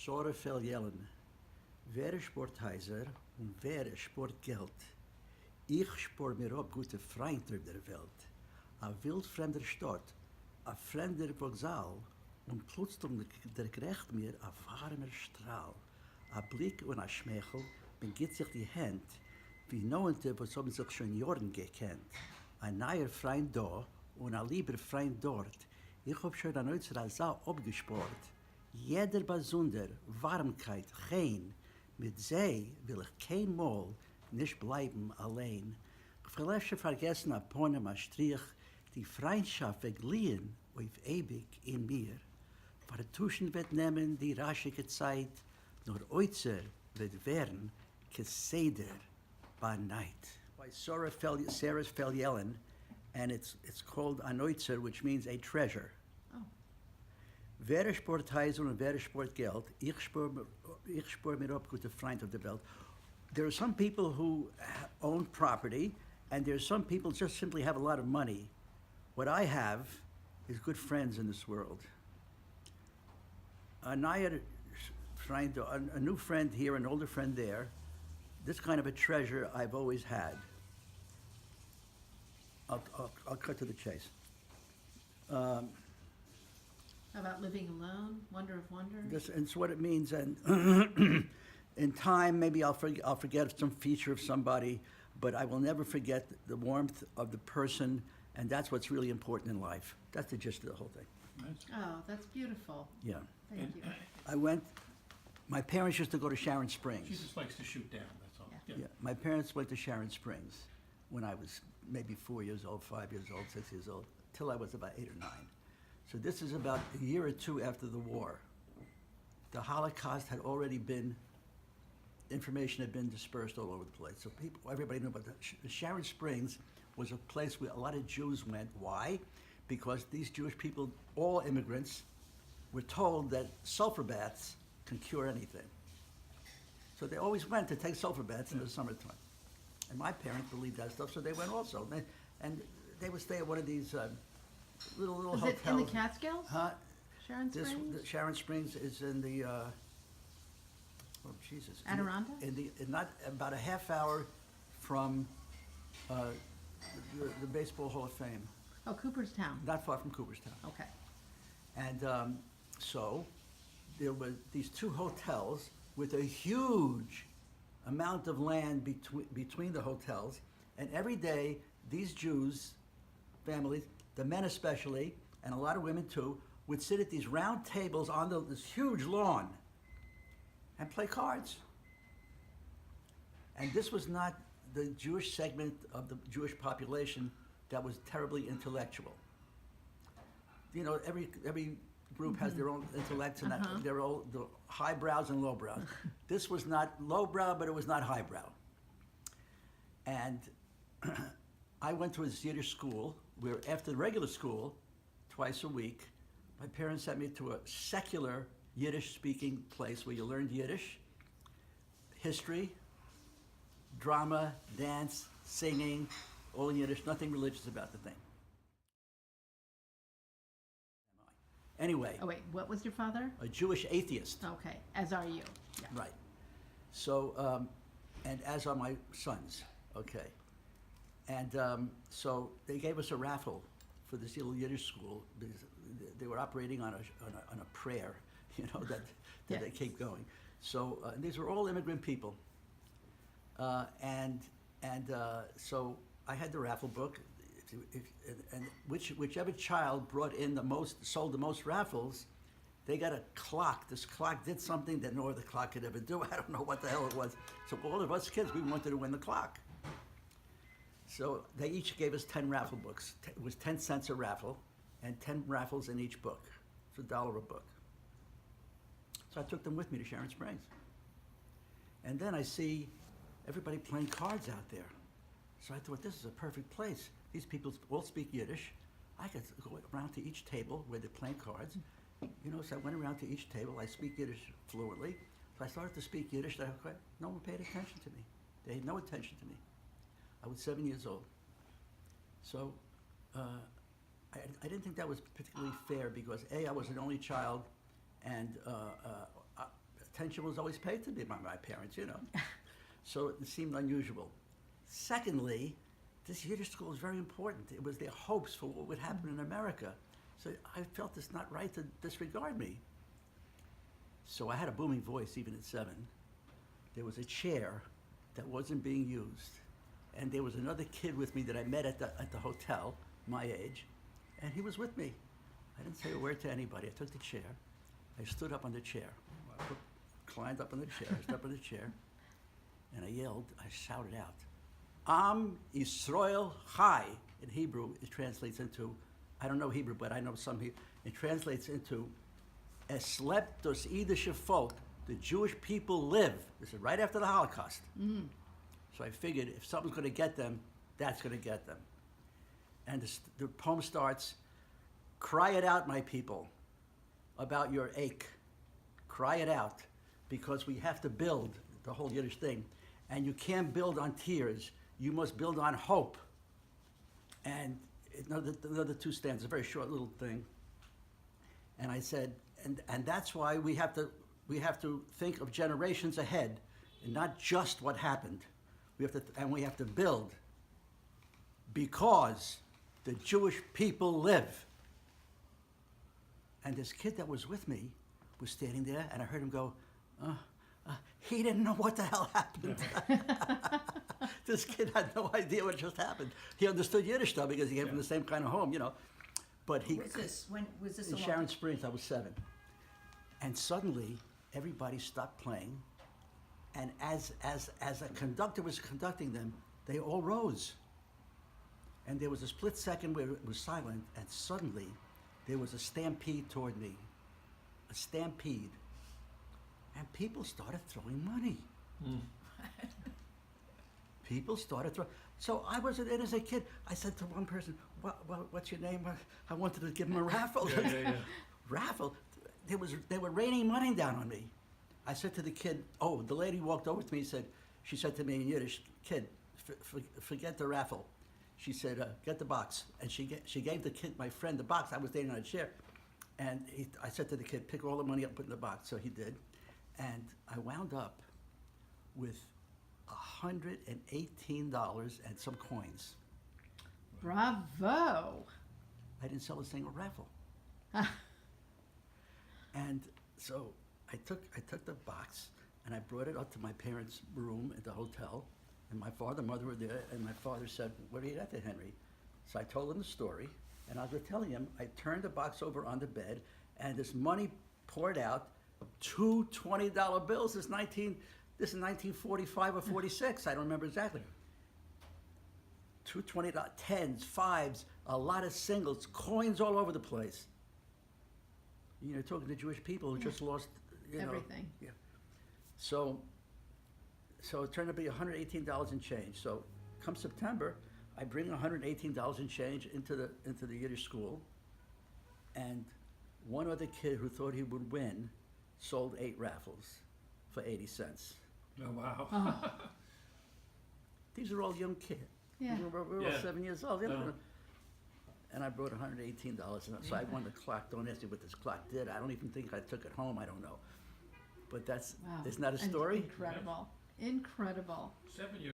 Sora Feljellen. Wer Sportheiser und wer Sportgeld. Ich spor mir ab gute Freund auf der Welt. A wildfremder Stadt, a fremder Vokzaal und plötzlich der gerecht mir a warmer Strahl. A Blick und a Schmeichel, man gibt sich die Hand, wie Noente, was haben sich schon Jahren gekannt. Ein neuer Freund da und ein lieber Freund dort. Ich hab schon an unserer Saal abgespart. Jeder besonder Warmkeit, geen. Mit sie will ich kein Mal nicht bleiben allein. Ich will erst vergessen, upon einem Strich, die Freundschaft vergliehen auf ewig in mir. Vertuschen wird nehmen die raschige Zeit, nur äußer wird werden, geseder by night. By Sarah Feljellen, and it's called an Oitzer, which means a treasure. Oh. Wer Sportheiser und wer Sportgeld, ich spor mir ab gute Freund of the Welt. There are some people who own property, and there's some people just simply have a lot of money. What I have is good friends in this world. A new friend here, an older friend there. This kind of a treasure I've always had. I'll cut to the chase. How about living alone? Wonder of wonders? It's what it means, and in time, maybe I'll forget some feature of somebody, but I will never forget the warmth of the person, and that's what's really important in life. That's the gist of the whole thing. Nice. Oh, that's beautiful. Yeah. Thank you. My parents used to go to Sharon Springs. She just likes to shoot down, that's all. Yeah. Yeah, my parents went to Sharon Springs when I was maybe 4 years old, 5 years old, 6 years old, till I was about 8 or 9. So this is about a year or two after the war. The Holocaust had already been, information had been dispersed all over the place. So everybody knew about that. Sharon Springs was a place where a lot of Jews went. Why? Because these Jewish people, all immigrants, were told that sulfur baths can cure anything. So they always went to take sulfur baths in the summertime. And my parents believed that stuff, so they went also. And they would stay at one of these little Is hotels. it in the Catskills? Huh? Sharon Springs? Sharon Springs is in the, oh Jesus. Adirondacks? Not about a half hour from the Baseball Hall of Fame. Oh, Cooperstown. Not far from Cooperstown. Okay. And so there were these two hotels with a huge amount of land between the hotels. And every day, these Jews, families, the men especially, and a lot of women too, would sit at these round tables on this huge lawn and play cards. And this was not the Jewish segment of the Jewish population that was terribly intellectual. You know, every group has their own intellects and they're all the highbrows and lowbrows. This was not lowbrow, but it was not highbrow. And I went to a Yiddish school where after the regular school, twice a week, my parents sent me to a secular Yiddish-speaking place where you learned Yiddish, history, drama, dance, singing, all in Yiddish, nothing religious about the thing. Anyway, Oh, wait, what was your father? a Jewish atheist. Okay, as are you. Yeah. Right. So, and as are my sons, okay. And so they gave us a raffle for this little Yiddish school because they were operating on a prayer, you know, that Yes. they keep going. So and these were all immigrant people. And so I had the raffle book, and whichever child brought in sold the most raffles, they got a clock. This clock did something that no other clock could ever do. I don't know what the hell it was. So all of us kids, we wanted to win the clock. So they each gave us 10 raffle books. It was 10 cents a raffle, and 10 raffles in each book. It's $1 a book. So I took them with me to Sharon Springs. And then I see everybody playing cards out there. So I thought, this is a perfect place. These people all speak Yiddish. I could go around to each table where they're playing cards. You know, so I went around to each table. I speak Yiddish fluently. So I started to speak Yiddish. No one paid attention to me. They had no attention to me. I was 7 years old. So I didn't think that was particularly fair because A, I was an only child, and attention was always paid to me by my parents, you know. So it seemed unusual. Secondly, this Yiddish school is very important. It was their hopes for what would happen in America. So I felt it's not right to disregard me. So I had a booming voice even at 7. There was a chair that wasn't being used. And there was another kid with me that I met at the hotel, my age, and he was with me. I didn't say a word to anybody. I took the chair. I stood up on the chair. Climbed up on the chair. I stood up on the chair. And I yelled, I shouted out, Am Yisrael Chai. In Hebrew, it translates into, I don't know Hebrew, but I know some Hebrew. It translates into, Es lebt das Yidische Volk, the Jewish people live. This is right after the Holocaust. So I figured if something's going to get them, that's going to get them. And the poem starts, cry it out, my people, about your ache. Cry it out, because we have to build, the whole Yiddish thing. And you can't build on tears. You must build on hope. And another 2 stanzas, a very short little thing. And I said, and that's why we have to think of generations ahead, and not just what happened. We have to build, because the Jewish people live. And this kid that was with me was standing there, and I heard him go, he didn't know what the hell happened. This kid had no idea what just happened. He understood Yiddish though, because he came from the same kind of home, you know. But he. Was this? When was this? In Sharon Springs, I was 7. And suddenly, everybody stopped playing. And as a conductor was conducting them, they all rose. And there was a split second where it was silent, and suddenly there was a stampede toward me. A stampede. And people started throwing money. People started throwing. So I was in as a kid. I said to one person, what's your name? I wanted to give him a raffle. Raffle? They were raining money down on me. I said to the kid, the lady walked over to me and she said to me in Yiddish, kid, forget the raffle. She said, get the box. And she gave the kid, my friend, the box. I was standing on a chair. And I said to the kid, pick all the money up, put it in the box. So he did. And I wound up with $118 and some coins. Bravo. I didn't sell a single raffle. And so I took the box and I brought it up to my parents' room at the hotel, and my father and mother were there, and my father said, what do you got there, Henry? So I told him the story, and as I was telling him, I turned the box over on the bed, and this money poured out, 2 $20 bills. This is 1945 or 46, I don't remember exactly. 2 $20, 10s, 5s, a lot of singles, coins all over the place. You're talking to Jewish people who just lost, Everything. Yeah. So it turned out to be $118 and change. So come September, I bring $118 and change into the Yiddish school, and one other kid who thought he would win sold 8 raffles for 80 cents. Oh, wow. Oh. These are all young kids. Yeah. We were all Yeah. 7 years old. You know? Uh-huh. And I brought $118, and so I won the clock. Don't ask me what this clock did. I don't even think I took it home. I don't know. But Wow. isn't that a story? Incredible. Incredible. 7 years